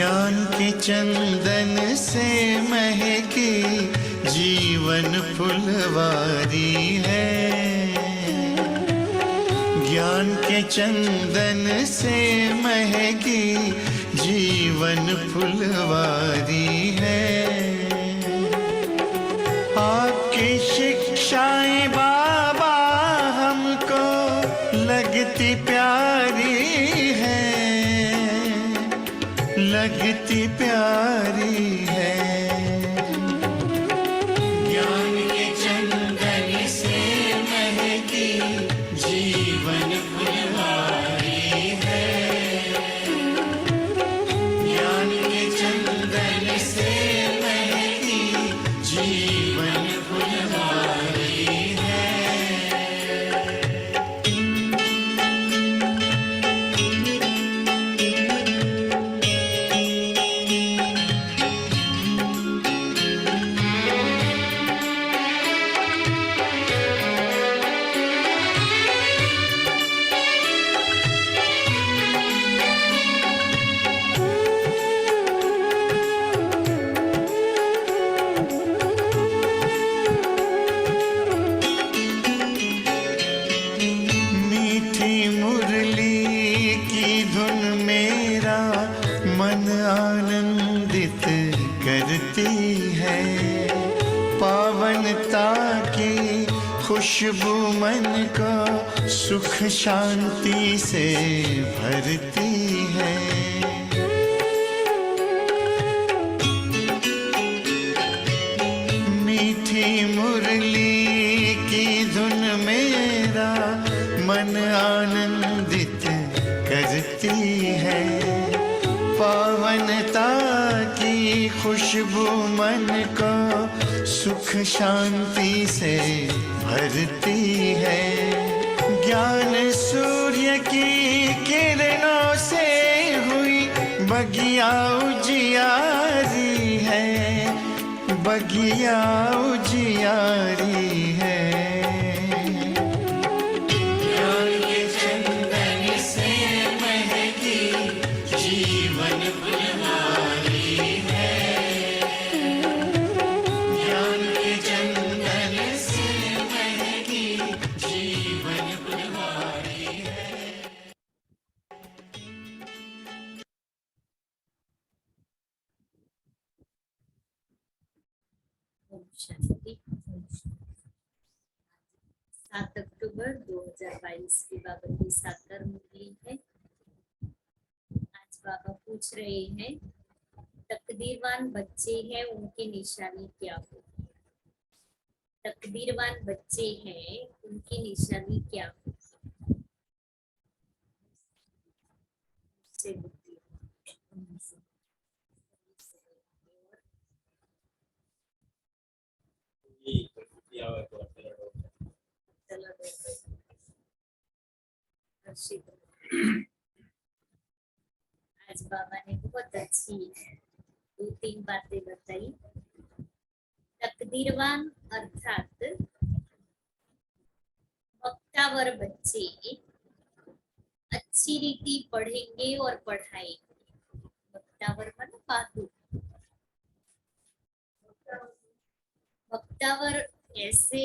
ज्ञान के चंदन से महके जीवन फुलवारी है। ज्ञान के चंदन से महके जीवन फुलवारी है। आपकी शिक्षाएं बाबा हमको लगती प्यारी है, लगती प्यारी है। ज्ञान के चंदन से महकी जीवन फुलवारी है। ज्ञान के चंदन से महकी जीवन फुलवारी है। आनंदित करती है। पावनता की खुशबू मन को सुख शांति से भरती है। मीठी मुरली की धुन मेरा मन आनंदित करती है। पावनता की खुशबू मन को सुख शांति से भरती है। ज्ञान सूर्य की किरणों से हुई बगिया उजियारी है, बगिया उजियारी है। जीवन फुलवारी है। ज्ञान के चंदन से महकी जीवन फुलवारी है। शांति। 7 अक्टूबर 2022 की बाबा की साकार मुरली है। बाबा पूछ रहे हैं, तकदीरवान बच्चे हैं उनकी निशानी क्या हो? तकदीरवान बच्चे हैं उनकी निशानी क्या हो? आज बाबा ने बहुत अच्छी 2-3 बातें बताई। तकदीरवान अर्थात वक्तावर बच्चे अच्छी रीति पढ़ेंगे और पढ़ाएंगे। वक्तावर मतलब बहादुर। वक्तावर ऐसे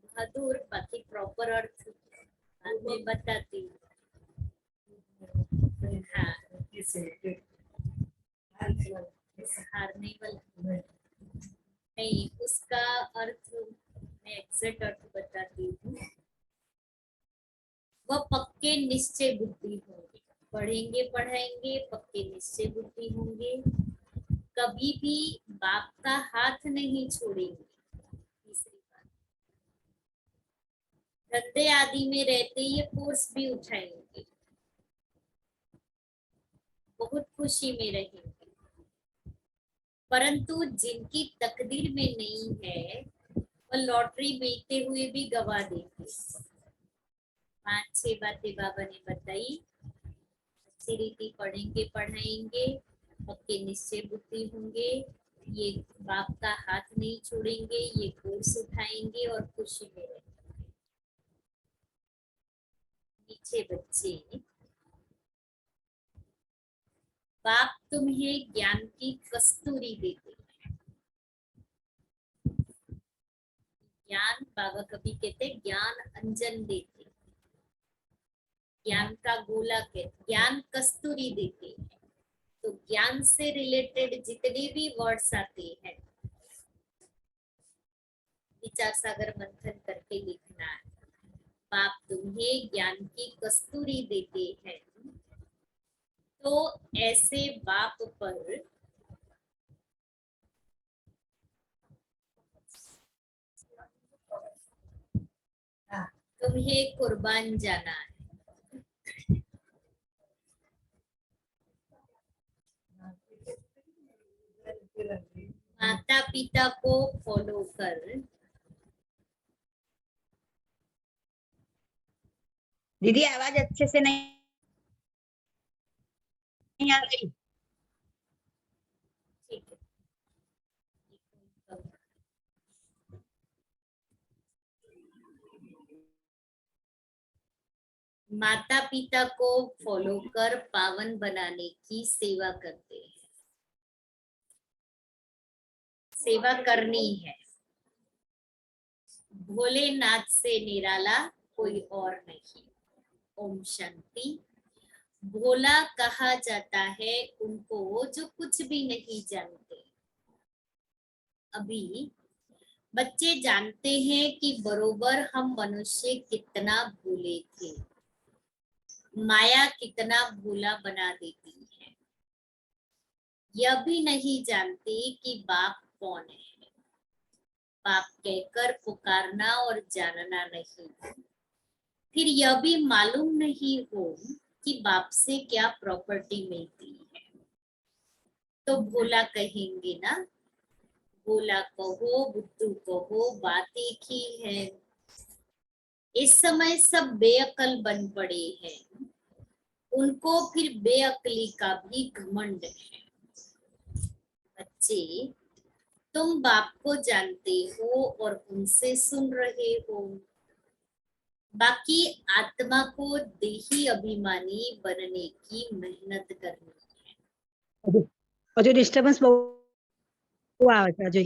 बहादुर, बाकी प्रॉपर अर्थ बाद में बताती हूँ। हाँ, हारने वाला नहीं, उसका अर्थ मैं एग्जैक्ट अर्थ बताती हूँ। वह पक्के निश्चय बुद्धि होंगे, पढ़ेंगे पढ़ाएंगे, पक्के निश्चय बुद्धि होंगे, कभी भी बाप का हाथ नहीं छोड़ेंगे। तीसरी बात, धंधे आदि में रहते ये कोर्स भी उठाएंगे, बहुत खुशी में रहेंगे। परंतु जिनकी तकदीर में नहीं है वह लॉटरी बेचते हुए भी गवा देंगे। 5-6 बातें बाबा ने बताई। अच्छी रीति पढ़ेंगे पढ़ाएंगे, पक्के निश्चय बुद्धि होंगे, ये बाप का हाथ नहीं छोड़ेंगे, ये कोर्स उठाएंगे और खुशी में रहेंगे। मीठे बच्चे बाप तुम्हें ज्ञान की कस्तूरी देते हैं। ज्ञान, बाबा कभी कहते ज्ञान अंजन देते, ज्ञान का गोला कहते, ज्ञान कस्तूरी देते हैं। तो ज्ञान से रिलेटेड जितने भी वर्ड्स आते हैं, विचार सागर मंथन करके लिखना है। बाप तुम्हें ज्ञान की कस्तूरी देते हैं। तो ऐसे बाप पर तुम्हें कुर्बान जाना है। माता पिता को फॉलो कर, दीदी आवाज अच्छे से नहीं आ रही। ठीक है, माता पिता को फॉलो कर पावन बनाने की सेवा करते हैं। सेवा करनी है। भोलेनाथ से निराला कोई और नहीं। ओम शांति। भोला कहा जाता है उनको जो कुछ भी नहीं जानते। अभी बच्चे जानते हैं कि बरोबर हम मनुष्य कितना भोले थे, माया कितना भोला बना देती है। यह भी नहीं जानते कि बाप कौन है। बाप कहकर पुकारना और जानना नहीं। फिर यह भी मालूम नहीं हो कि बाप से क्या प्रॉपर्टी मिलती है। तो भोला कहेंगे ना, भोला कहो बुद्धू कहो बात एक ही है। इस समय सब बेअकल बन पड़े हैं, उनको फिर बेअकली का भी घमंड है। बच्चे, तुम बाप को जानते हो और उनसे सुन रहे हो, बाकी आत्मा को देही अभिमानी बनने की मेहनत करनी है। हजू डिस्टर्बन्स બહુ આવે છે હજુ।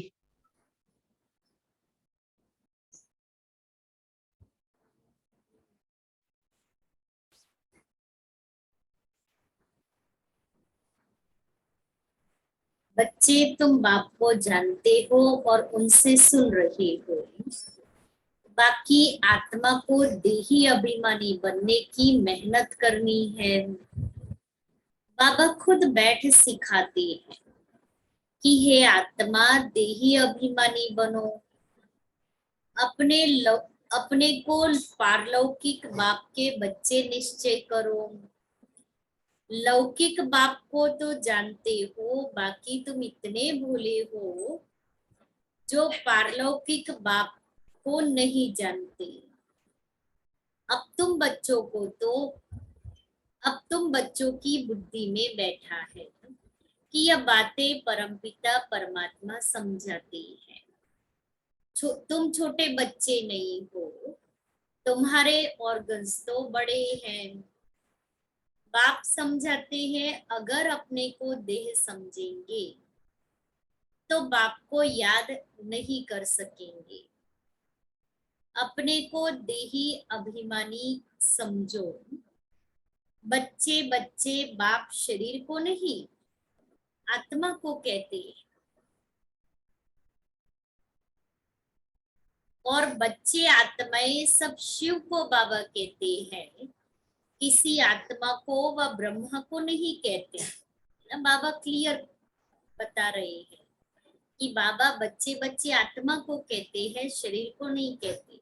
बच्चे, तुम बाप को जानते हो और उनसे सुन रहे हो, बाकी आत्मा को देही अभिमानी बनने की मेहनत करनी है। बाबा खुद बैठ सिखाते हैं कि हे आत्मा देही अभिमानी बनो। अपने को पारलौकिक बाप के बच्चे निश्चय करो। लौकिक बाप को तो जानते हो, बाकी तुम इतने भोले हो जो पारलौकिक बाप को नहीं जानते। अब तुम बच्चों की बुद्धि में बैठा है कि यह बातें परमपिता परमात्मा समझाते हैं। तुम छोटे बच्चे नहीं हो, तुम्हारे ऑर्गन्स तो बड़े हैं। बाप समझाते हैं अगर अपने को देह समझेंगे तो बाप को याद नहीं कर सकेंगे। अपने को देही अभिमानी समझो। बच्चे बच्चे बाप शरीर को नहीं आत्मा को कहते हैं, और बच्चे आत्माएं सब शिव को बाबा कहते हैं। किसी आत्मा को व ब्रह्मा को नहीं कहते ना। बाबा क्लियर बता रहे हैं कि बाबा बच्चे बच्चे आत्मा को कहते हैं, शरीर को नहीं कहते।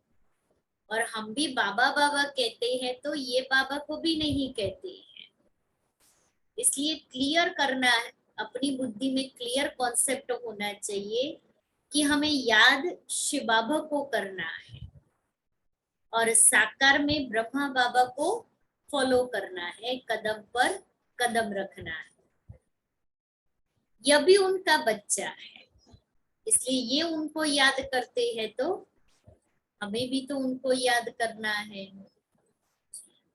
और हम भी बाबा बाबा कहते हैं तो ये बाबा को भी नहीं कहते हैं। इसलिए क्लियर करना है, अपनी बुद्धि में क्लियर कॉन्सेप्ट होना चाहिए कि हमें याद शिव बाबा को करना है और साकार में ब्रह्मा बाबा को फॉलो करना है, कदम पर कदम रखना है। यह भी उनका बच्चा है, इसलिए ये उनको याद करते हैं तो हमें भी तो उनको याद करना है।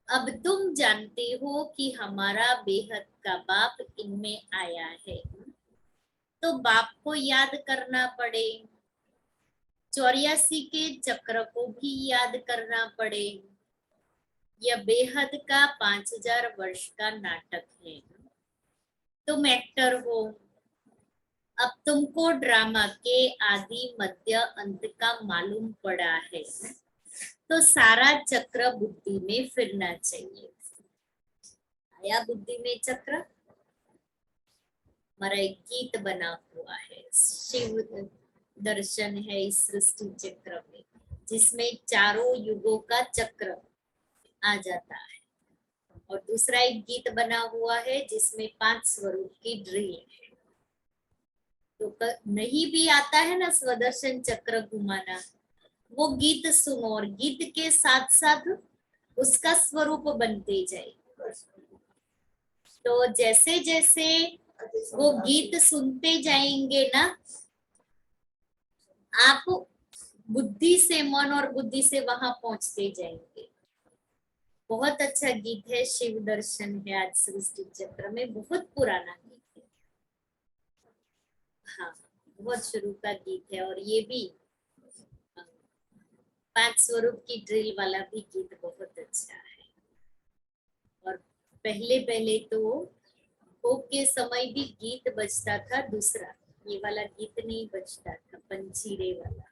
अब तुम जानते हो कि हमारा बेहद का बाप इनमें आया है, तो बाप को याद करना पड़े, 84 के चक्र को भी याद करना पड़े। यह बेहद का 5000 वर्ष का नाटक है। तुम एक्टर हो, अब तुमको ड्रामा के आदि मध्य अंत का मालूम पड़ा है, तो सारा चक्र बुद्धि में फिरना चाहिए। आया बुद्धि में चक्र। हमारा एक गीत बना हुआ है, शिव दर्शन है इस सृष्टि चक्र में, जिसमें चारों युगों का चक्र आ जाता है। और दूसरा एक गीत बना हुआ है जिसमें 5 स्वरूप की ड्रिल है। तो नहीं भी आता है ना स्वदर्शन चक्र घुमाना, वो गीत सुनो और गीत के साथ साथ उसका स्वरूप बनते जाए। तो जैसे जैसे वो गीत सुनते जाएंगे ना, आप बुद्धि से, मन और बुद्धि से वहां पहुंचते जाएंगे। बहुत अच्छा गीत है, शिव दर्शन है आज सृष्टि चक्र में, बहुत पुराना गीत है। हाँ, बहुत शुरू का गीत है। और ये भी 5 स्वरूप की ड्रिल वाला भी गीत बहुत अच्छा है। और पहले पहले तो भोग के समय भी गीत बजता था दूसरा, ये वाला गीत नहीं बजता था, पंचीरे वाला,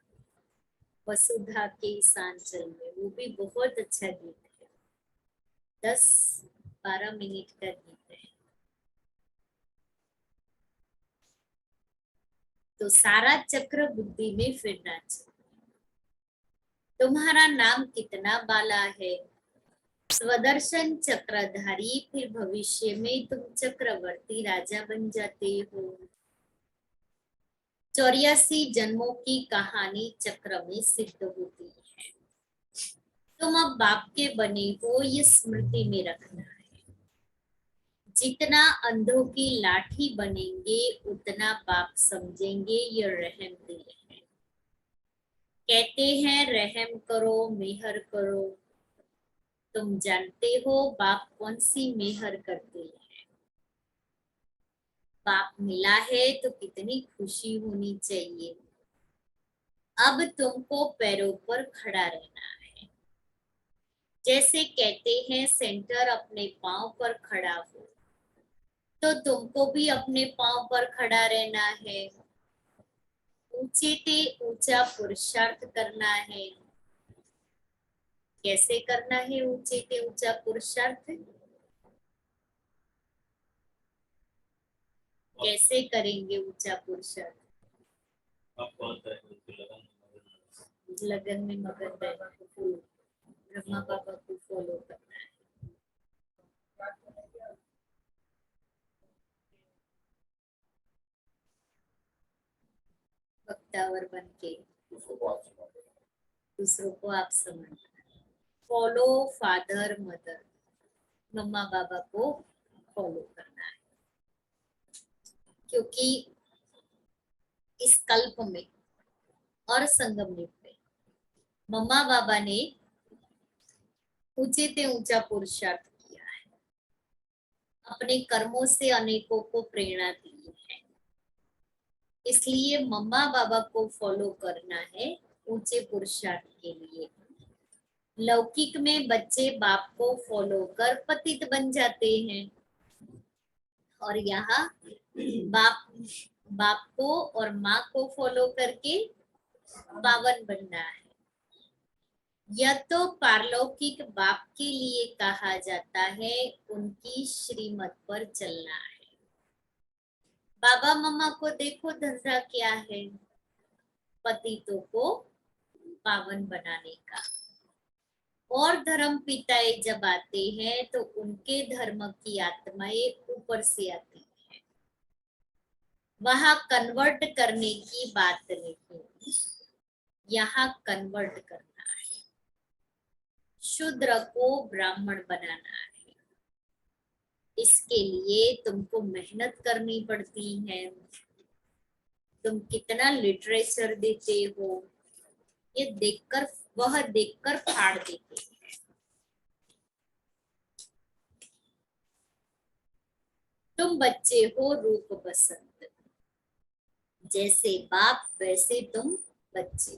वसुधा के सांचल में, वो भी बहुत अच्छा गीत है। 10-12 मिनट का गीत है। तो सारा चक्र बुद्धि में फिरना चाहिए। तुम्हारा नाम कितना बाला है, स्वदर्शन चक्रधारी, फिर भविष्य में तुम चक्रवर्ती राजा बन जाते हो। 84 जन्मों की कहानी चक्र में सिद्ध होती है। तुम अब बाप के बने हो, ये स्मृति में रखना है। जितना अंधों की लाठी बनेंगे उतना बाप समझेंगे ये रहम दिल है। कहते हैं रहम करो, मेहर करो। तुम जानते हो बाप कौन सी मेहर करते हैं। बाप मिला है तो कितनी खुशी होनी चाहिए। अब तुमको पैरों पर खड़ा रहना है। जैसे कहते हैं सेंटर अपने पांव पर खड़ा हो, तो तुमको भी अपने पांव पर खड़ा रहना है। ऊंचे से ऊंचा पुरुषार्थ करना है। कैसे करना है ऊंचे से ऊंचा पुरुषार्थ? कैसे करेंगे ऊंचा पुरुषार्थ? लगन में मगन रहना, ब्रह्मा बाबा को फॉलो करना है। भक्तावर बन के दूसरों को आप समझना। फॉलो फादर मदर, मम्मा बाबा को फॉलो करना है। क्योंकि इस कल्प में और संगम युग में मम्मा बाबा ने ऊंचे से ऊंचा पुरुषार्थ किया है, अपने कर्मों से अनेकों को प्रेरणा दी है। इसलिए मम्मा बाबा को फॉलो करना है ऊंचे पुरुषार्थ के लिए। लौकिक में बच्चे बाप को फॉलो कर पतित बन जाते हैं, और यहाँ बाप बाप को और माँ को फॉलो करके पावन बनना है। यह तो पारलौकिक बाप के लिए कहा जाता है, उनकी श्रीमत पर चलना है। बाबा मम्मा को देखो धंधा क्या है, पतितों को पावन बनाने का। और धर्म पिताए जब आते हैं तो उनके धर्म की आत्माएं ऊपर से आती है, वहां कन्वर्ट करने की बात नहीं, यहाँ कन्वर्ट करना है। शूद्र को ब्राह्मण बनाना है। इसके लिए तुमको मेहनत करनी पड़ती है। तुम कितना लिटरेचर देते हो, ये देखकर, वह देखकर फाड़ देते हैं। तुम बच्चे हो रूप बसंत, जैसे बाप वैसे तुम बच्चे।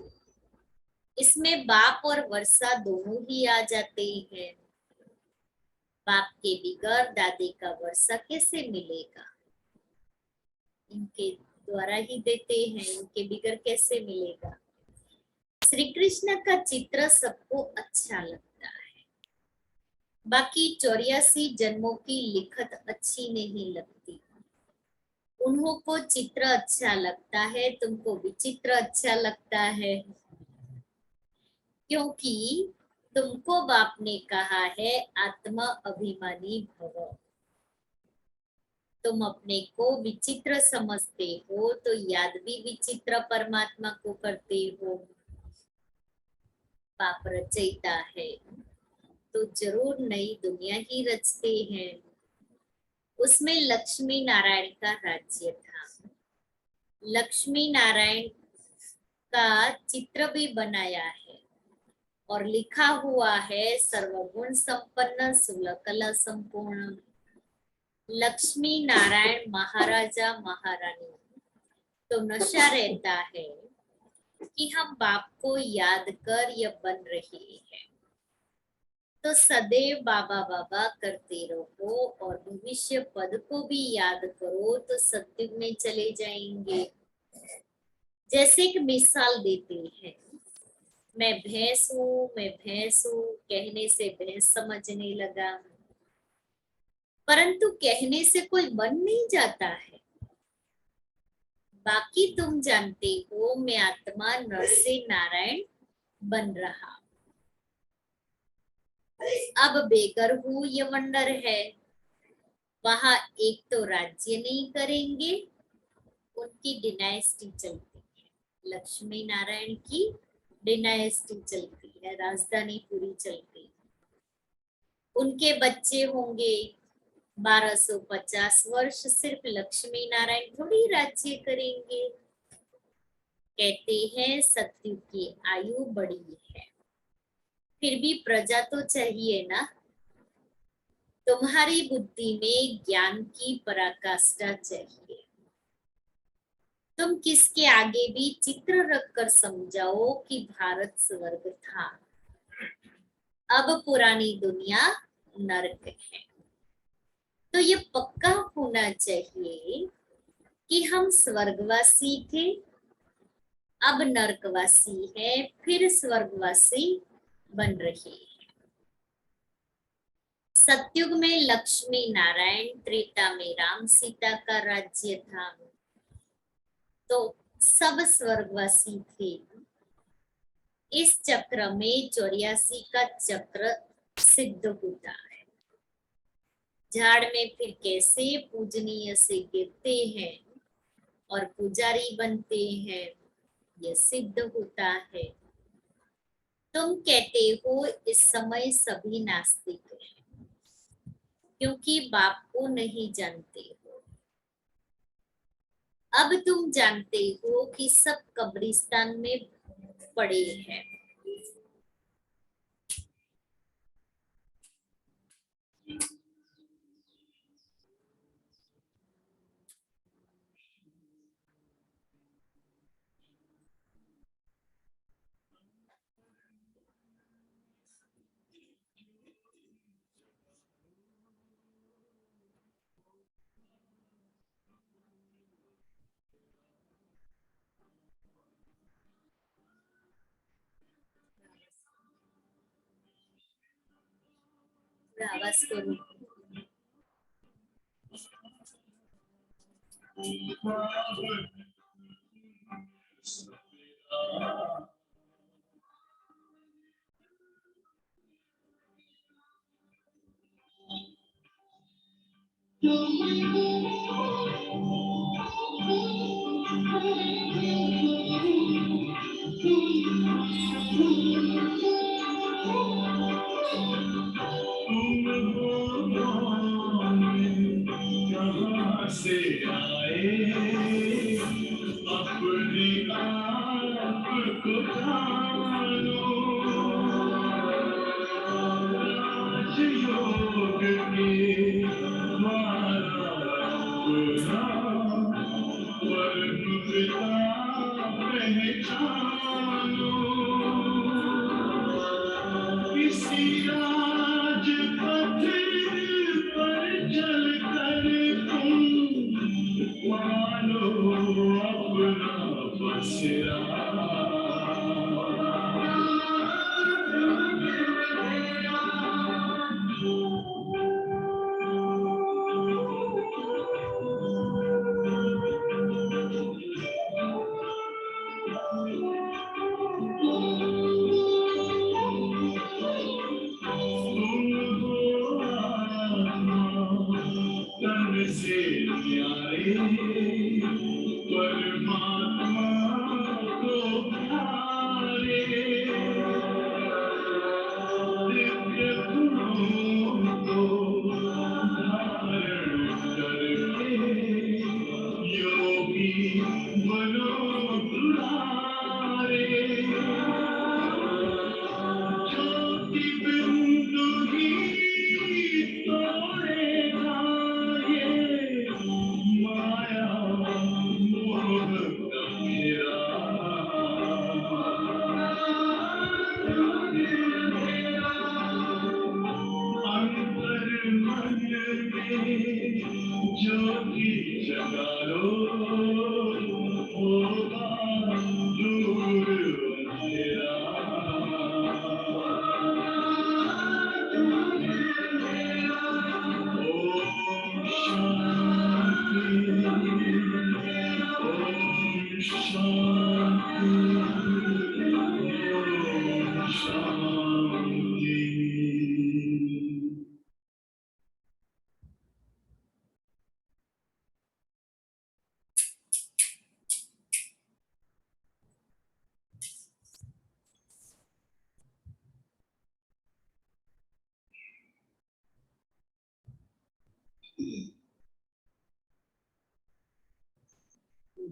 इसमें बाप और वर्षा दोनों ही आ जाते हैं। बाप के बिगर दादी का वर्षा कैसे मिलेगा? इनके द्वारा ही देते हैं, इनके बिगर कैसे मिलेगा? श्री कृष्ण का चित्र सबको अच्छा लगता है, बाकी 84 जन्मों की लिखत अच्छी नहीं लगती। उन्हों को चित्र अच्छा लगता है, तुमको विचित्र अच्छा लगता है, क्योंकि तुमको बाप ने कहा है आत्मा अभिमानी भव। तुम अपने को विचित्र समझते हो तो याद भी विचित्र परमात्मा को करते हो। बाप रचयिता है तो जरूर नई दुनिया ही रचते हैं। उसमें लक्ष्मी नारायण का राज्य था। लक्ष्मी नारायण का चित्र भी बनाया है और लिखा हुआ है सर्वगुण संपन्न सुलकला संपूर्ण। लक्ष्मी नारायण महाराजा महारानी। तो नशा रहता है कि हम बाप को याद कर यह बन रहे हैं, तो सदैव बाबा बाबा करते रहो और भविष्य पद को भी याद करो तो सत्युग में चले जाएंगे। जैसे एक मिसाल देते हैं, मैं भैंस हूँ, मैं भैंस हूँ कहने से भैंस समझने लगा, परंतु कहने से कोई बन नहीं जाता है। बाकी तुम जानते हो मैं आत्मा नर से नारायण बन रहा। अब बेगर हूँ ये वंडर है। वहां एक तो राज्य नहीं करेंगे, उनकी डिनाइस्टी चलती है, लक्ष्मी नारायण की डिनाइस्टी चलती है, राजधानी पूरी चलती है। उनके बच्चे होंगे 1250 वर्ष, सिर्फ लक्ष्मी नारायण थोड़ी राज्य करेंगे। कहते हैं सत्युग की आयु बड़ी है, फिर भी प्रजा तो चाहिए ना। तुम्हारी बुद्धि में ज्ञान की पराकाष्ठा चाहिए। तुम किसके आगे भी चित्र रखकर समझाओ कि भारत स्वर्ग था, अब पुरानी दुनिया नरक है। तो ये पक्का होना चाहिए कि हम स्वर्गवासी थे, अब नरकवासी है, फिर स्वर्गवासी बन रहे हैं। सतयुग में लक्ष्मी नारायण, त्रेता में राम सीता का राज्य था, तो सब स्वर्गवासी थे। इस चक्र में 84 का चक्र सिद्ध होता है। झाड़ में फिर कैसे पूजनीय से गिरते हैं और पुजारी बनते हैं, यह सिद्ध होता है। तुम कहते हो इस समय सभी नास्तिक हैं, क्योंकि बाप को नहीं जानते हो। अब तुम जानते हो कि सब कब्रिस्तान में पड़े हैं। आवाज करो। से आए अपने आप को जानो, राजयोग की महाराज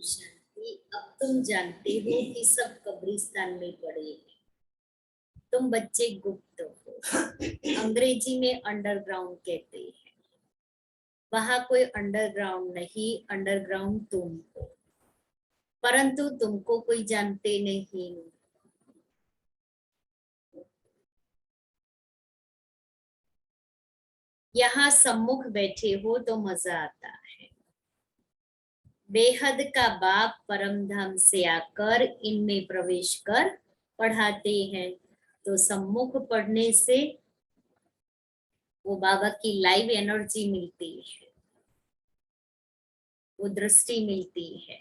शांति। अब तुम जानते हो कि सब कब्रिस्तान में पड़े हैं। तुम बच्चे गुप्त हो, अंग्रेजी में अंडरग्राउंड कहते हैं। वहां कोई अंडरग्राउंड नहीं, अंडरग्राउंड तुम हो, परंतु तुमको कोई जानते नहीं। यहाँ सम्मुख बैठे हो तो मजा आता है। बेहद का बाप परम धाम से आकर इनमें प्रवेश कर पढ़ाते हैं। तो सम्मुख पढ़ने से वो बाबा की लाइव एनर्जी मिलती है, वो दृष्टि मिलती है।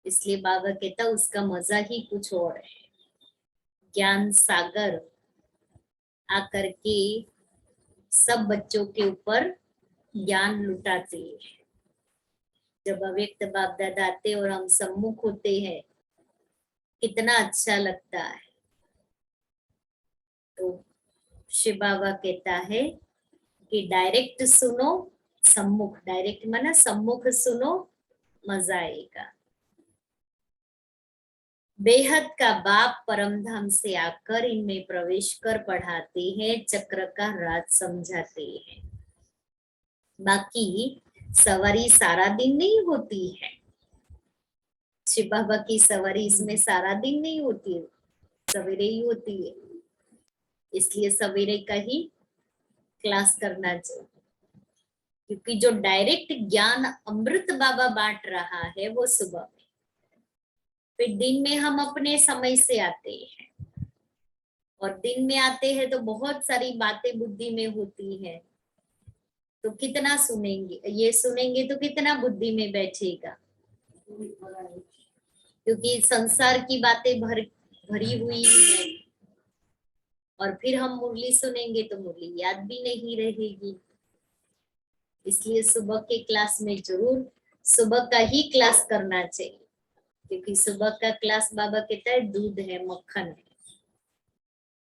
इसलिए बाबा कहता उसका मजा ही कुछ और है। ज्ञान सागर आकर के सब बच्चों के ऊपर ज्ञान लुटाते हैं। जब अव्यक्त बाप दादा आते और हम सम्मुख होते हैं, कितना अच्छा लगता है। तो शिव बाबा कहता है कि डायरेक्ट सुनो, सम्मुख, डायरेक्ट माना सम्मुख सुनो, मजा आएगा। बेहद का बाप परमधाम से आकर इनमें प्रवेश कर पढ़ाते हैं, चक्र का राज समझाते हैं। बाकी सवारी सारा दिन नहीं होती है। शिव बाबा की सवारी इसमें सारा दिन नहीं होती है, सवेरे ही होती है। इसलिए सवेरे का ही क्लास करना चाहिए, क्योंकि जो डायरेक्ट ज्ञान अमृत बाबा बांट रहा है वो सुबह में। फिर दिन में हम अपने समय से आते हैं, और दिन में आते हैं तो बहुत सारी बातें बुद्धि में होती है। तो कितना सुनेंगे, ये सुनेंगे तो कितना बुद्धि में बैठेगा, क्योंकि संसार की बातें भरी हुई है। और फिर हम मुरली सुनेंगे तो मुरली याद भी नहीं रहेगी। इसलिए सुबह के क्लास में जरूर सुबह का ही क्लास करना चाहिए, क्योंकि सुबह का क्लास बाबा कहता है दूध है, मक्खन है।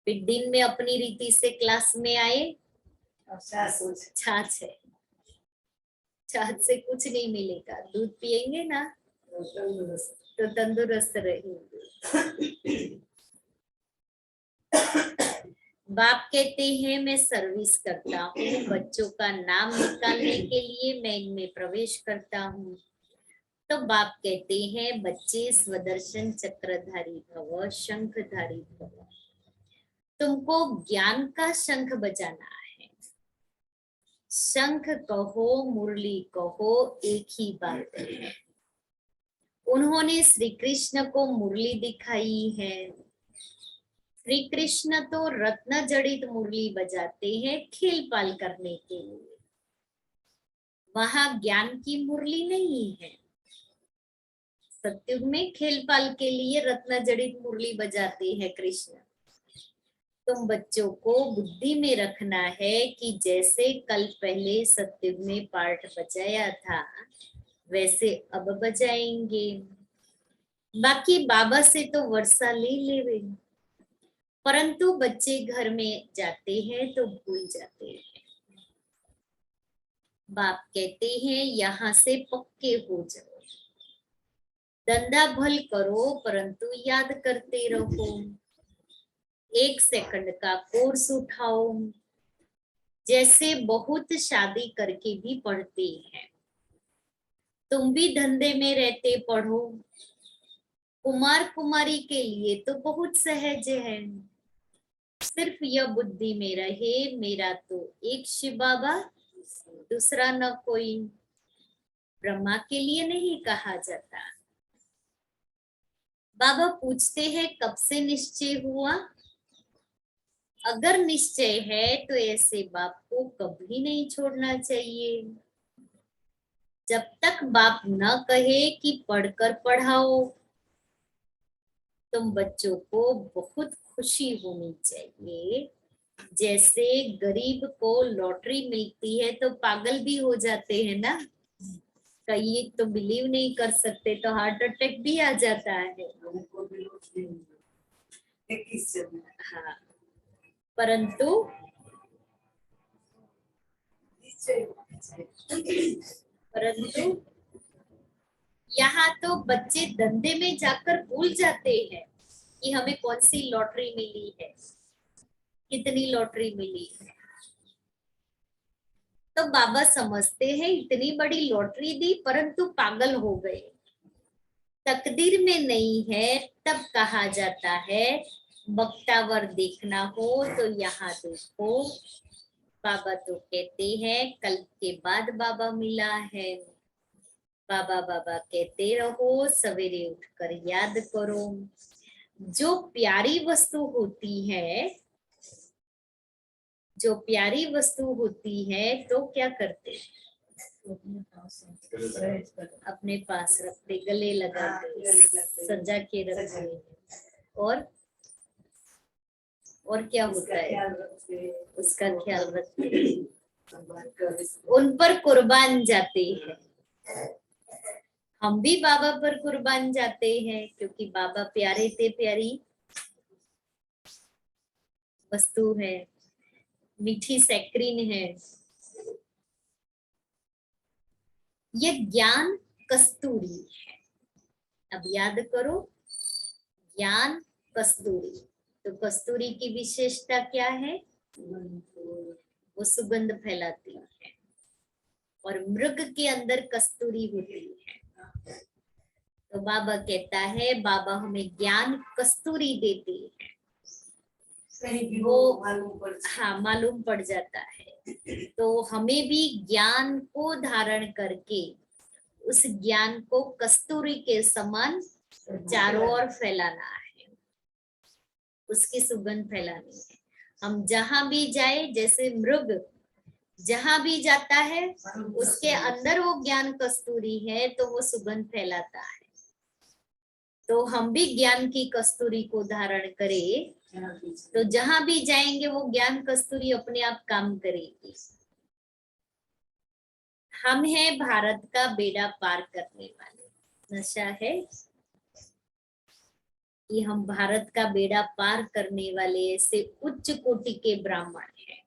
फिर दिन में अपनी रीति से क्लास में आए, छाछ है, छाछ से कुछ नहीं मिलेगा। दूध पिएंगे ना तो तंदुरुस्त रहेंगे। बाप कहते हैं मैं सर्विस करता हूँ, बच्चों का नाम निकालने के लिए मैं इनमें प्रवेश करता हूँ। तो बाप कहते हैं बच्चे स्वदर्शन चक्रधारी भव, शंखधारी भव। तुमको ज्ञान का शंख बजाना है। शंख कहो, मुरली कहो, एक ही बात है। उन्होंने श्री कृष्ण को मुरली दिखाई है। श्री कृष्ण तो रत्न जड़ित मुरली बजाते हैं खेल पाल करने के लिए, वहां ज्ञान की मुरली नहीं है। सत्युग में खेल पाल के लिए रत्न जड़ित मुरली बजाते हैं कृष्ण। तुम बच्चों को बुद्धि में रखना है कि जैसे कल पहले सत्युग में पाठ बजाया था वैसे अब बजाएंगे। बाकी बाबा से तो वर्षा ले लेवे, परंतु बच्चे घर में जाते हैं तो भूल जाते हैं। बाप कहते हैं यहाँ से पक्के हो जाओ, धंधा भल करो परंतु याद करते रहो। 1 सेकंड का कोर्स उठाओ, जैसे बहुत शादी करके भी पढ़ते हैं। तुम भी धंधे में रहते पढ़ो। कुमार कुमारी के लिए तो बहुत सहज है। सिर्फ यह बुद्धि में रहे मेरा तो एक शिव बाबा, दूसरा न कोई। ब्रह्मा के लिए नहीं कहा जाता। बाबा पूछते हैं कब से निश्चय हुआ। अगर निश्चय है तो ऐसे बाप को कभी नहीं छोड़ना चाहिए। जब तक बाप न कहे कि पढ़कर पढ़ाओ, तुम बच्चों को बहुत खुशी होनी चाहिए। जैसे गरीब को लॉटरी मिलती है तो पागल भी हो जाते हैं ना, कई तो बिलीव नहीं कर सकते तो हार्ट अटैक भी आ जाता है। हाँ, परंतु यहाँ तो बच्चे धंधे में जाकर भूल जाते हैं कि हमें कौन सी लॉटरी मिली है, कितनी लॉटरी मिली है। तो बाबा समझते हैं इतनी बड़ी लॉटरी दी परंतु पागल हो गए। तकदीर में नहीं है तब कहा जाता है बख्तावर देखना हो तो यहाँ देखो। बाबा तो कहते हैं कल के बाद बाबा मिला है। बाबा बाबा कहते रहो, सवेरे उठकर याद करो। जो प्यारी वस्तु होती है, जो प्यारी वस्तु होती है तो क्या करते हैं, अपने पास रखते, गले लगाते, सजा के रखते। और क्या होता है, उसका ख्याल रखते, उन पर कुर्बान जाते हैं। हम भी बाबा पर कुर्बान जाते हैं क्योंकि बाबा प्यारे थे, प्यारी वस्तु है, मीठी सैक्रीन है। यह ज्ञान कस्तूरी है। अब याद करो, ज्ञान कस्तूरी। तो कस्तूरी की विशेषता क्या है, वो सुगंध फैलाती है और मृग के अंदर कस्तूरी होती है। तो बाबा कहता है बाबा हमें ज्ञान कस्तूरी देते हैं, वो हाँ मालूम पड़ जाता है। तो हमें भी ज्ञान को धारण करके उस ज्ञान को कस्तूरी के समान चारों ओर फैलाना है, उसकी सुगंध फैलानी है। हम जहां भी जाए, जैसे मृग जहां भी जाता है उसके अंदर वो ज्ञान कस्तूरी है तो वो सुगंध फैलाता है। तो हम भी ज्ञान की कस्तूरी को धारण करें तो जहां भी जाएंगे वो ज्ञान कस्तूरी अपने आप काम करेगी। हम हैं भारत का बेड़ा पार करने वाले। नशा है कि हम भारत का बेड़ा पार करने वाले ऐसे उच्च कोटि के ब्राह्मण हैं।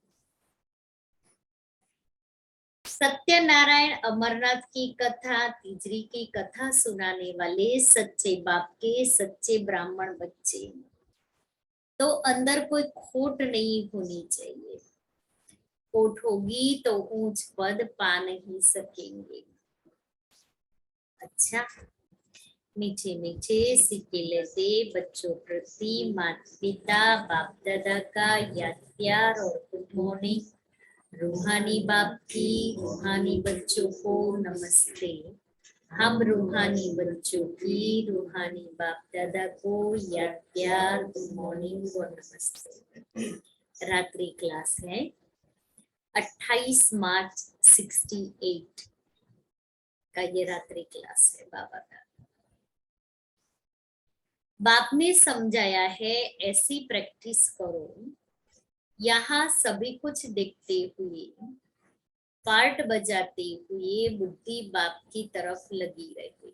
सत्यनारायण अमरनाथ की कथा, तिजरी की कथा सुनाने वाले सच्चे बाप के सच्चे ब्राह्मण बच्चे। तो अंदर कोई खोट नहीं होनी चाहिए। खोट होगी तो ऊंच पद पा नहीं सकेंगे। अच्छा, मीठे मीठे सिक्के लेते बच्चों प्रति माता पिता बाप दादा का याद प्यार और गुड मॉर्निंग। रूहानी बाप की रूहानी बच्चों को नमस्ते। हम रूहानी बच्चों की रूहानी बाप दादा को याद प्यार, गुड मॉर्निंग और नमस्ते। रात्रि क्लास है 28 मार्च 68 का, ये रात्रि क्लास है बाबा का। बाप ने समझाया है ऐसी प्रैक्टिस करो, यहाँ सभी कुछ देखते हुए, पार्ट बजाते हुए बुद्धि बाप की तरफ लगी रहे।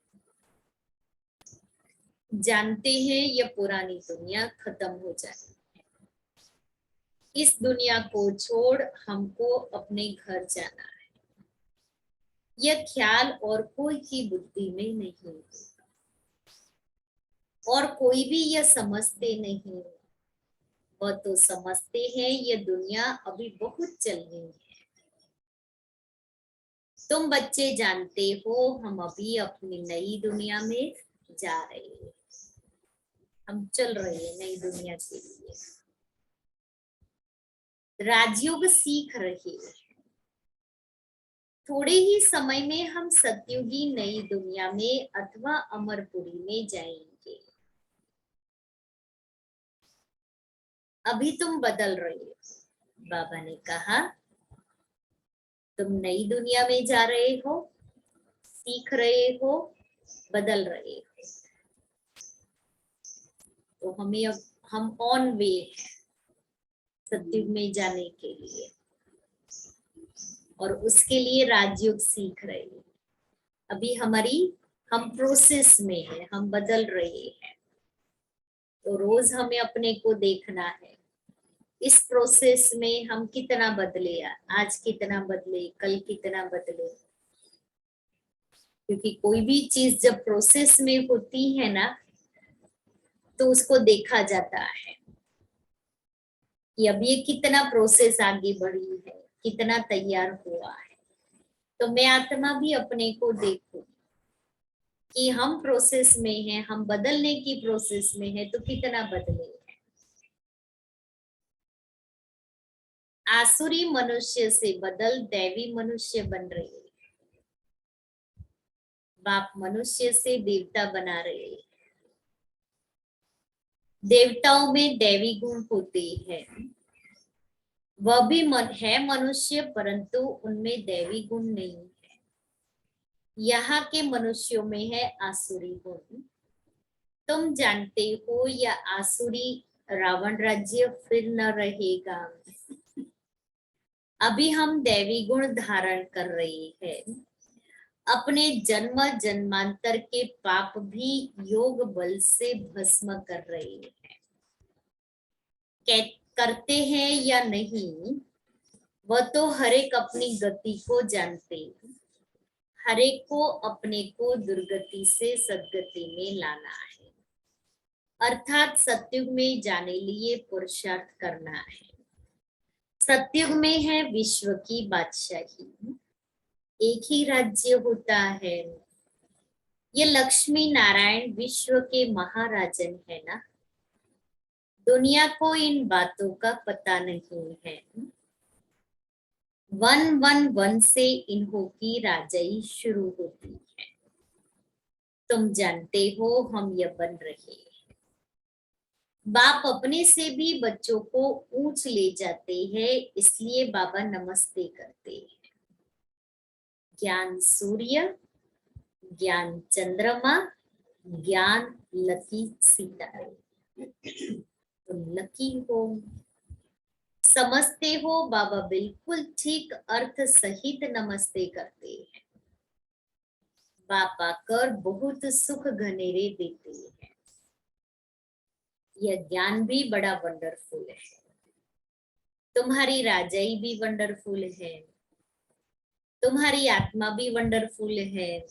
जानते हैं यह पुरानी दुनिया खत्म हो जाएगी, इस दुनिया को छोड़ हमको अपने घर जाना है। यह ख्याल और कोई की बुद्धि में नहीं, और कोई भी यह समझते नहीं। वह तो समझते हैं यह दुनिया अभी बहुत चलनी है। तुम बच्चे जानते हो हम अभी अपनी नई दुनिया में जा रहे हैं, हम चल रहे हैं नई दुनिया के लिए। राजयोग सीख रहे हैं। थोड़े ही समय में हम सतयुगी नई दुनिया में अथवा अमरपुरी में जाएंगे। अभी तुम बदल रहे हो। बाबा ने कहा तुम नई दुनिया में जा रहे हो, सीख रहे हो, बदल रहे हो। तो हमें अब हम ऑन वे हैं सतयुग में जाने के लिए, और उसके लिए राजयोग सीख रहे हैं। अभी हम प्रोसेस में है, हम बदल रहे हैं। तो रोज हमें अपने को देखना है, इस प्रोसेस में हम कितना बदले, आज कितना बदले, कल कितना बदले। क्योंकि कोई भी चीज जब प्रोसेस में होती है ना, तो उसको देखा जाता है कि अब ये कितना प्रोसेस आगे बढ़ी है, कितना तैयार हुआ है। तो मैं आत्मा भी अपने को देखूं कि हम प्रोसेस में हैं, हम बदलने की प्रोसेस में है, तो कितना बदले हैं। आसुरी मनुष्य से बदल दैवी मनुष्य बन रहे हैं। बाप मनुष्य से देवता बना रहे हैं। देवताओं में दैवी गुण होते हैं, वह भी है मनुष्य, परंतु उनमें दैवी गुण नहीं है। यहाँ के मनुष्यों में है आसुरी गुण। तुम जानते हो यह आसुरी रावण राज्य फिर न रहेगा। अभी हम दैवी गुण धारण कर रहे हैं। अपने जन्म जन्मांतर के पाप भी योग बल से भस्म कर रहे हैं। करते हैं या नहीं, वह तो हर एक अपनी गति को जानते हैं। हर एक को अपने को दुर्गति से सदगति में लाना है, अर्थात सतयुग में जाने लिए पुरुषार्थ करना है। सतयुग में है विश्व की बादशाही, एक ही राज्य होता है। ये लक्ष्मी नारायण विश्व के महाराजन है ना। दुनिया को इन बातों का पता नहीं है। 111 से इन्हों की राजाई शुरू होती है। तुम जानते हो हम यह बन रहे हैं। बाप अपने से भी बच्चों को ऊंच ले जाते हैं, इसलिए बाबा नमस्ते करते हैं। ज्ञान सूर्य, ज्ञान चंद्रमा, ज्ञान लकी सितारे। तुम लकी हो, समझते हो। बाबा बिल्कुल ठीक अर्थ सहित नमस्ते करते हैं। बाप आकर बहुत सुख घनेरे देते हैं। यह ज्ञान भी बड़ा वंडरफुल है। तुम्हारी राजाई भी वंडरफुल है, तुम्हारी आत्मा भी वंडरफुल है।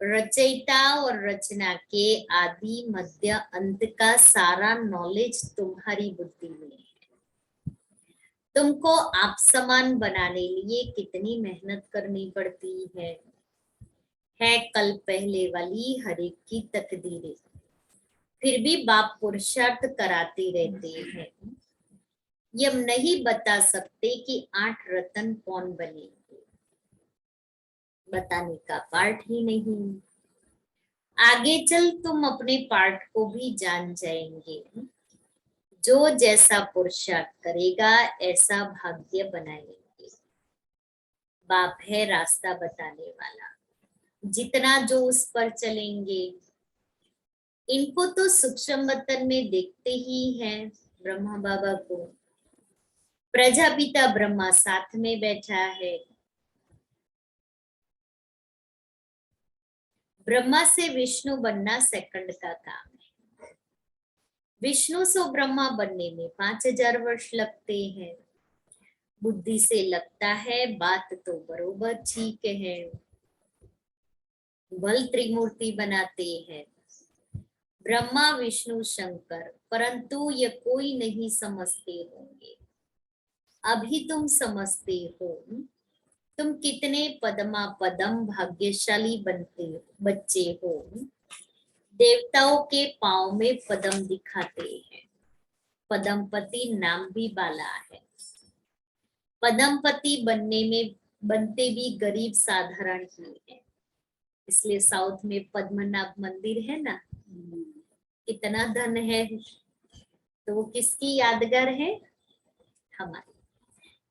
रचयिता और रचना के आदि मध्य अंत का सारा नॉलेज तुम्हारी बुद्धि में है। तुमको आप समान बनाने लिए कितनी मेहनत करनी पड़ती है कल पहले वाली हर एक की तकदीरें। फिर भी बाप पुरुषार्थ कराते रहते हैं। ये हम नहीं बता सकते कि 8 रत्न कौन बनेंगे। बताने का पार्ट ही नहीं। आगे चल तुम अपने पार्ट को भी जान जाएंगे। जो जैसा पुरुषार्थ करेगा ऐसा भाग्य बनाएंगे। बाप है रास्ता बताने वाला, जितना जो उस पर चलेंगे। इनको तो सूक्ष्म वतन में देखते ही हैं ब्रह्मा बाबा को। प्रजापिता ब्रह्मा साथ में बैठा है। ब्रह्मा से विष्णु बनना सेकंड का काम है। विष्णु से ब्रह्मा बनने में 5000 वर्ष लगते हैं। बुद्धि से लगता है बात तो बरोबर ठीक है, बल त्रिमूर्ति बनाते हैं ब्रह्मा विष्णु शंकर, परंतु ये कोई नहीं समझते होंगे। अभी तुम समझते हो। तुम कितने पदमा पदम भाग्यशाली बनते बच्चे हो। देवताओं के पांव में पदम दिखाते हैं। पदमपति नाम भी बाला है। पदमपति बनते भी गरीब साधारण ही है। इसलिए साउथ में पद्मनाभ मंदिर है ना, कितना धन है, तो वो किसकी यादगार है? हमारी।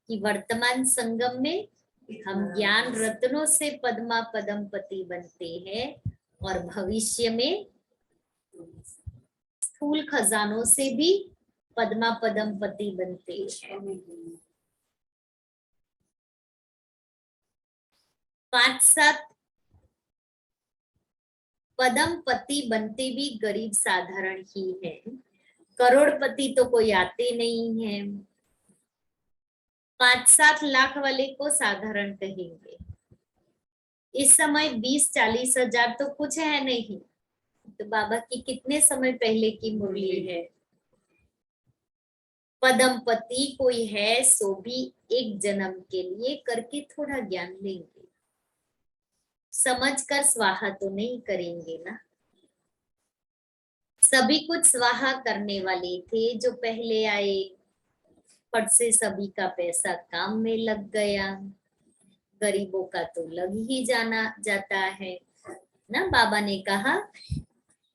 कि वर्तमान संगम में हम ज्ञान रत्नों से पद्मा पदमपति बनते हैं और भविष्य में स्थूल खजानों से भी पद्मा पदमपति बनते हैं। 5-7 पदमपति बनते भी गरीब साधारण ही है। करोड़पति तो कोई आते नहीं है। 5-7 लाख वाले को साधारण कहेंगे। इस समय 20-40 हजार तो कुछ है नहीं। तो बाबा की कितने समय पहले की मुरली है। पदमपति कोई है सो भी एक जन्म के लिए करके थोड़ा ज्ञान लेंगे। समझकर स्वाहा तो नहीं करेंगे ना। सभी कुछ स्वाहा करने वाले थे जो पहले आए। फट से सभी का पैसा काम में लग गया। गरीबों का तो लग ही जाता है ना। बाबा ने कहा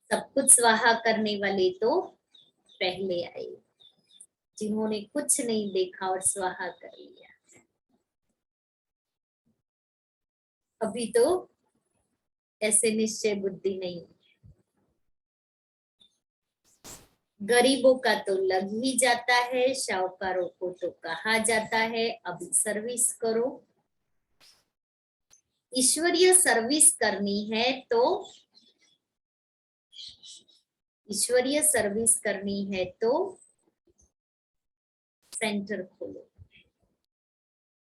सब कुछ स्वाहा करने वाले तो पहले आए, जिन्होंने कुछ नहीं देखा और स्वाहा कर लिया। अभी तो ऐसे निश्चय बुद्धि नहीं। गरीबों का तो लग ही जाता है, शाहूकारों को तो कहा जाता है अभी सर्विस करो। ईश्वरीय सर्विस करनी है तो ईश्वरीय सर्विस करनी है तो सेंटर खोलो।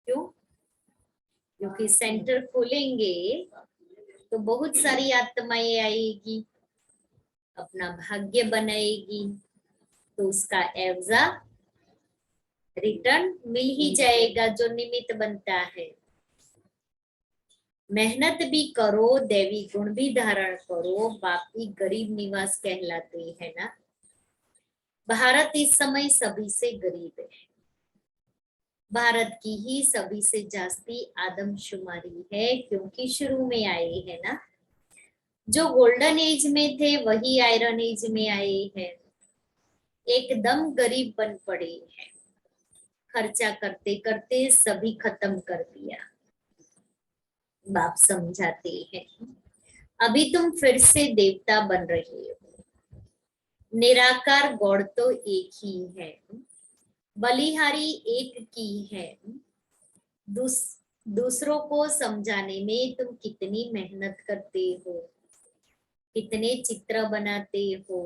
क्यों? क्योंकि सेंटर खोलेंगे तो बहुत सारी आत्माएं आएगी, अपना भाग्य बनाएगी, तो उसका एवजा रिटर्न मिल ही जाएगा जो निमित्त बनता है। मेहनत भी करो, दैवी गुण भी धारण करो, बाकी गरीब निवास कहलाते हैं ना। भारत इस समय सभी से गरीब है। भारत की ही सभी से जास्ती आदमशुमारी है, क्योंकि शुरू में आए हैं ना। जो गोल्डन एज में थे वही आयरन एज में आए हैं। एकदम गरीब बन पड़े हैं। खर्चा करते करते सभी खत्म कर दिया। बाप समझाते हैं अभी तुम फिर से देवता बन रहे हो। निराकार गौड़ तो एक ही है, बलिहारी एक की है। दूसरों को समझाने में तुम कितनी मेहनत करते हो, कितने चित्र बनाते हो।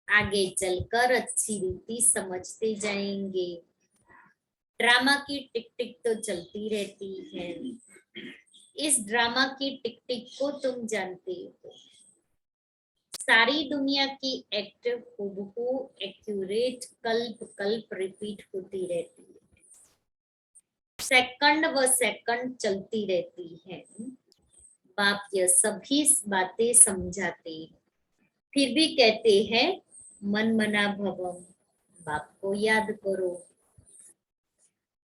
आगे चलकर अच्छी रीति समझते जाएंगे। ड्रामा की टिक टिक तो चलती रहती है। इस ड्रामा की टिक टिक को तुम जानते हो। सारी दुनिया की एक्ट हूबहू एक्यूरेट कल्प कल्प रिपीट होती रहती है। सेकंड व सेकंड चलती रहती है। बाप यह सभी बातें समझाते फिर भी कहते हैं मन मना भवम। बाप को याद करो।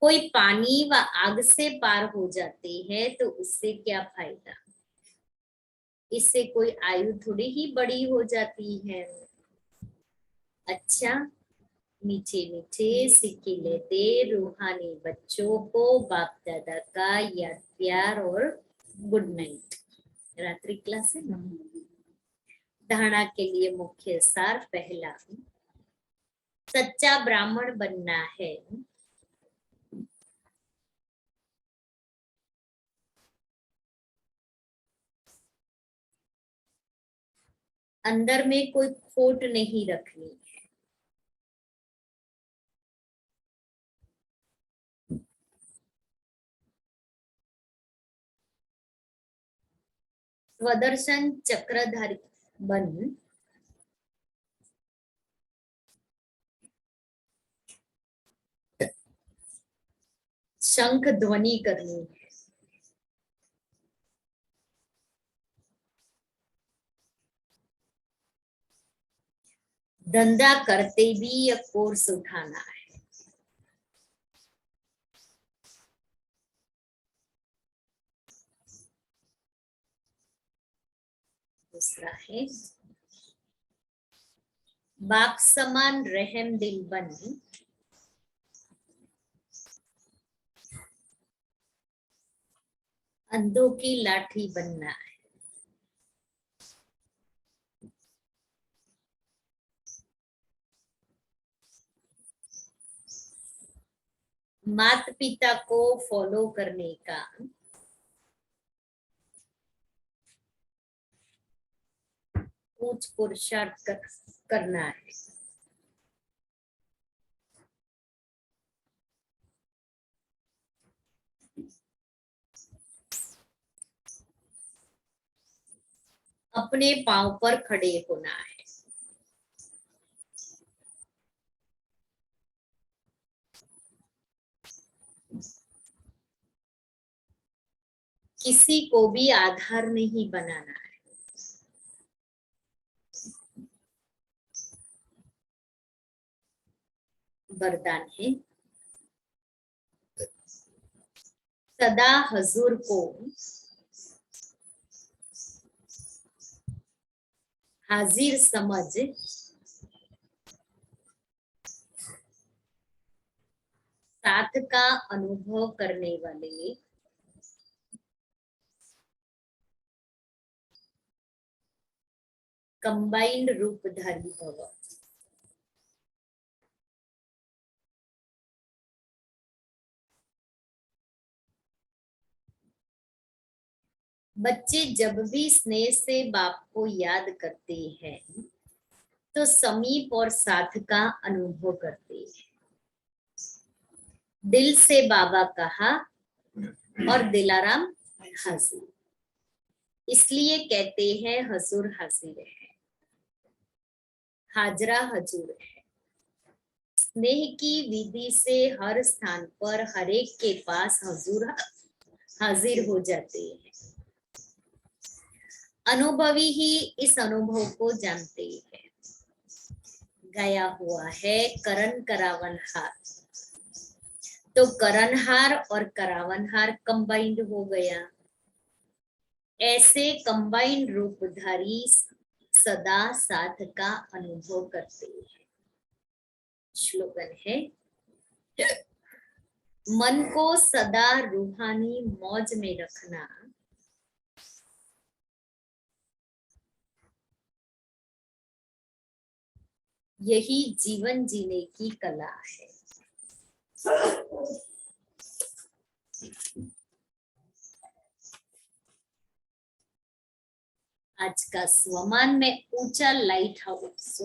कोई पानी व आग से पार हो जाते हैं तो उससे क्या फायदा, इससे कोई आयु थोड़ी ही बड़ी हो जाती है। अच्छा, मीठे मीठे सिक्के लेते रूहानी बच्चों को बाप दादा का याद प्यार और गुड नाइट। रात्रि क्लास है ना। धारणा के लिए मुख्य सार, पहला, सच्चा ब्राह्मण बनना है। अंदर में कोई खोट नहीं रखनी है। स्वदर्शन चक्रधारी बन शंख ध्वनि करनी है। धंधा करते भी यह कोर्स उठाना है। दूसरा है, बाप समान रहम दिल बन अंधों की लाठी बनना है। माता पिता को फॉलो करने का कुछ पुरुषार्थ करना है। अपने पांव पर खड़े होना है। किसी को भी आधार नहीं बनाना है। वरदान है, सदा हजूर को हाजिर समझ साथ का अनुभव करने वाले कंबाइंड रूपधारी भव। बच्चे जब भी स्नेह से बाप को याद करते हैं तो समीप और साथ का अनुभव करते हैं। दिल से बाबा कहा और दिलाराम हाजिर, इसलिए कहते हैं हजूर हाजिर है, हाजरा हजूर है। स्नेह की विधि से हर स्थान पर हर एक के पास हजूर हाजिर हो जाते हैं। अनुभवी ही इस अनुभव को जानते हैं। गया हुआ है करण करावनहार, तो करणहार और करावनहार कंबाइंड हो गया। ऐसे कंबाइंड रूपधारी सदा साथ का अनुभव करते हैं। श्लोगन है, मन को सदा रूहानी मौज में रखना यही जीवन जीने की कला है। आज का स्वमान में ऊंचा लाइट हाउस।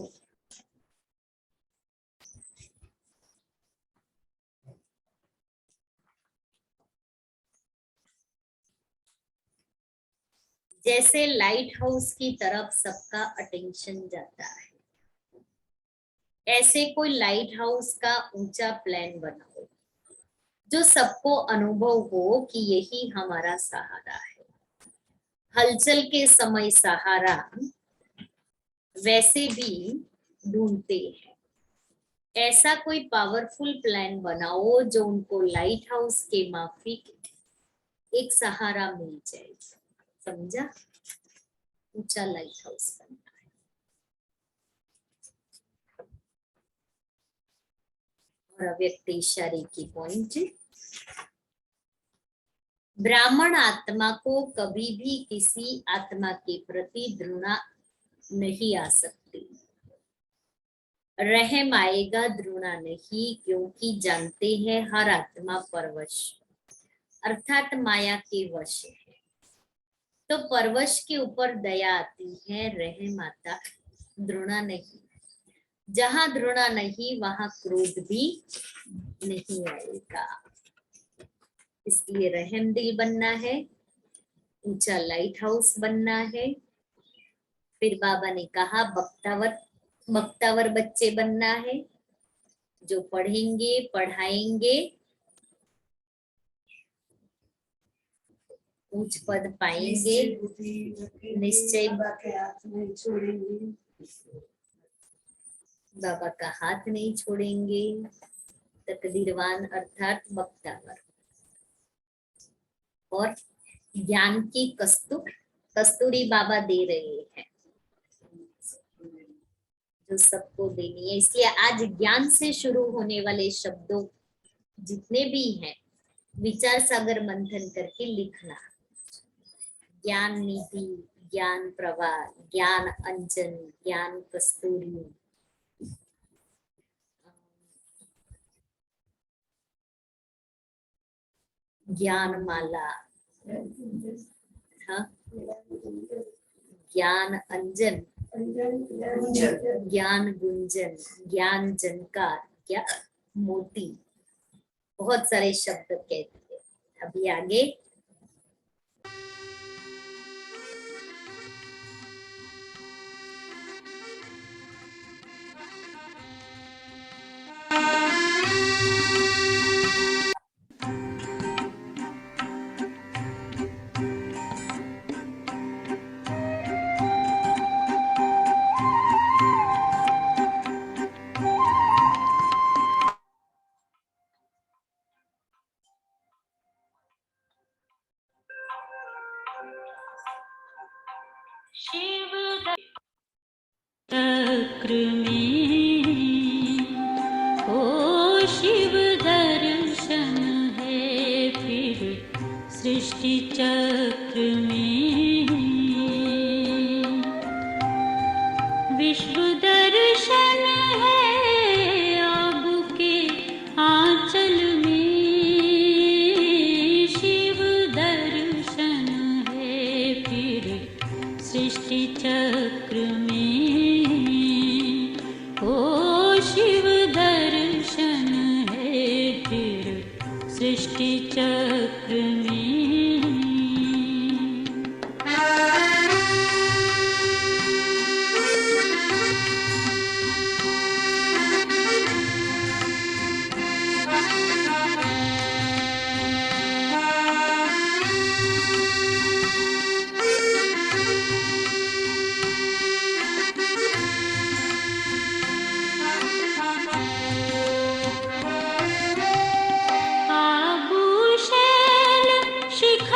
जैसे लाइट हाउस की तरफ सबका अटेंशन जाता है, ऐसे कोई लाइट हाउस का ऊंचा प्लान बनाओ जो सबको अनुभव हो कि यही हमारा सहारा है। हलचल के समय सहारा वैसे भी ढूंढते हैं, ऐसा कोई पावरफुल प्लान बनाओ जो उनको लाइट हाउस के माफिक एक सहारा मिल जाए। समझा? ऊंचा लाइट हाउस बनना है। और अव्यक्त इशारे की पॉइंट, ब्राह्मण आत्मा को कभी भी किसी आत्मा के प्रति घृणा नहीं आ सकती। रहम आएगा, घृणा नहीं, क्योंकि जानते हैं हर आत्मा परवश अर्थात माया के वश है। तो परवश के ऊपर दया आती है, रहम आता, घृणा नहीं। जहां घृणा नहीं वहां क्रोध भी नहीं आएगा। इसलिए रहम दिल बनना है, ऊंचा लाइट हाउस बनना है। फिर बाबा ने कहा बख्तावर बच्चे बनना है, जो पढ़ेंगे पढ़ाएंगे, उच्च पद पाएंगे, निश्चय बाबा का हाथ नहीं छोड़ेंगे। तकदीरवान अर्थात बख्तावर, और ज्ञान की कस्तूरी बाबा दे रहे हैं, जो सबको देनी है। इसलिए आज ज्ञान से शुरू होने वाले शब्दों जितने भी हैं, विचार सागर मंथन करके लिखना। ज्ञान निधि, ज्ञान प्रवाह, ज्ञान अंजन, ज्ञान कस्तूरी, ज्ञान माला, हाँ, ज्ञान अंजन, ज्ञान गुंजन, ज्ञान जनकार, ज्ञान मोती, बहुत सारे शब्द कहते हैं। अभी आगे चक्र में ओ शिव दर्शन है फिर सृष्टि चक्र में, विश्व दर्शन है आपके आंचल में, शिव दर्शन है फिर सृष्टि चक्र में, ओ शिव दर्शन है फिर सृष्टि चक्र में। आभूषण शिखर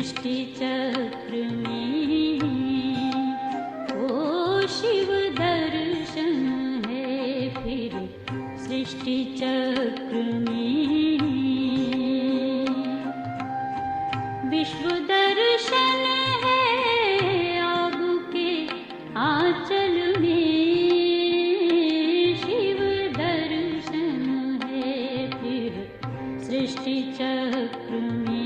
सृष्टि चक्र में। ओ शिव दर्शन है फिर सृष्टि चक्र में। विश्व दर्शन है आपके आंचल में। शिव दर्शन है फिर सृष्टि चक्र में।